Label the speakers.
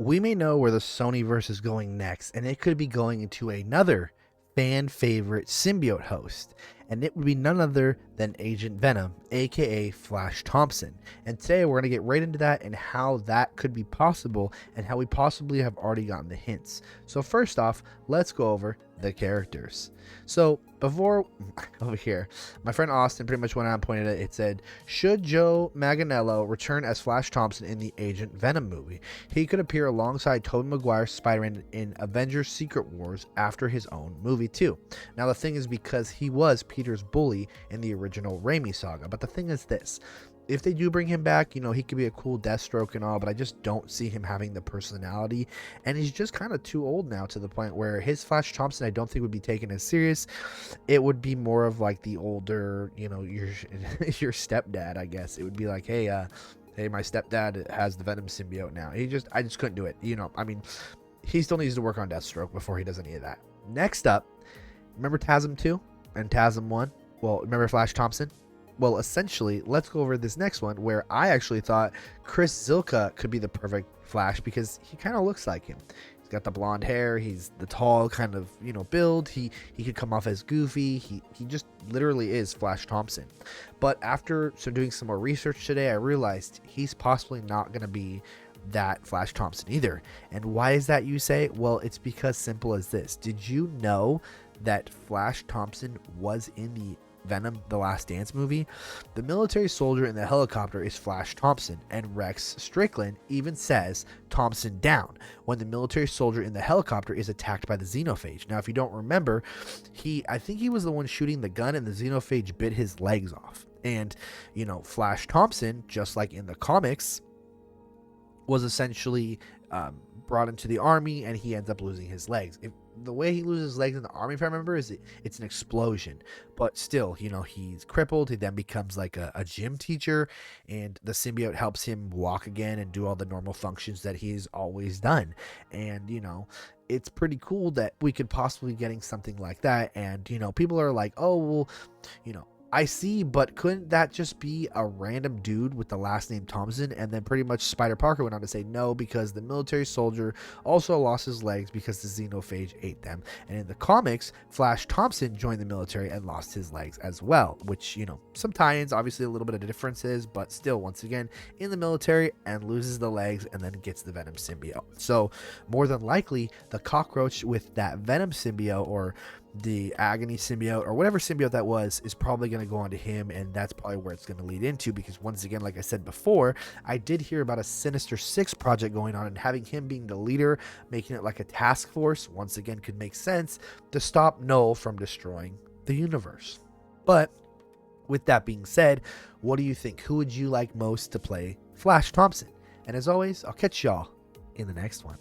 Speaker 1: we may know where the Sonyverse is going next, and it could be going into another fan favorite symbiote host, and it would be none other than Agent Venom, aka Flash Thompson. And today we're going to get right into that and how that could be possible and how we possibly have already gotten the hints. So first off, let's go over the characters. So before over here, my friend Austin pretty much went out and pointed at it. It said, should Joe Manganiello return as Flash Thompson in the Agent Venom movie? He could appear alongside Tobey Maguire's Spider-Man in Avengers Secret Wars after his own movie too. Now the thing is, because he was Peter's bully in the original Raimi saga, but the thing is this: if they do bring him back, you know, he could be a cool Deathstroke and all, but I just don't see him having the personality, and he's just kind of too old now to the point where his Flash Thompson I don't think would be taken as serious. It would be more of like the older, you know, your your stepdad, I guess. It would be like, hey, my stepdad has the Venom symbiote now. I just couldn't do it. You know, I mean, he still needs to work on Deathstroke before he does any of that. Next up, remember TASM 2 and TASM 1? Well, remember Flash Thompson? Well, essentially, let's go over this next one where I actually thought Chris Zilka could be the perfect Flash because he kind of looks like him. He's got the blonde hair, he's the tall kind of, you know, build. He could come off as goofy. He just literally is Flash Thompson. But after doing some more research today, I realized he's possibly not going to be that Flash Thompson either. And why is that, you say? Well, it's because simple as this. Did you know that Flash Thompson was in the Venom The Last Dance movie? The military soldier in the helicopter is Flash Thompson, and Rex Strickland even says Thompson down when the military soldier in the helicopter is attacked by the xenophage. Now if you don't remember, I think he was the one shooting the gun and the xenophage bit his legs off. And you know, Flash Thompson, just like in the comics, was essentially brought into the army, and he ends up losing his legs. The way he loses his legs in the army, if I remember, is it's an explosion. But still, you know, he's crippled. He then becomes like a gym teacher, and the symbiote helps him walk again and do all the normal functions that he's always done. And, you know, it's pretty cool that we could possibly be getting something like that. And, you know, people are like, oh, well, you know, I see, but couldn't that just be a random dude with the last name Thompson? And then pretty much Spider Parker went on to say no, because the military soldier also lost his legs because the xenophage ate them. And in the comics, Flash Thompson joined the military and lost his legs as well, which, you know, some tie-ins, obviously a little bit of differences, but still, once again, in the military and loses the legs and then gets the Venom symbiote. So more than likely, the cockroach with that Venom symbiote, or the agony symbiote, or whatever symbiote that was, is probably going to go on to him, and that's probably where it's going to lead into, because once again, like I said before, I did hear about a Sinister Six project going on, and having him being the leader, making it like a task force, once again could make sense to stop Null from destroying the universe. But with that being said, what do you think? Who would you like most to play Flash Thompson? And as always, I'll catch y'all in the next one.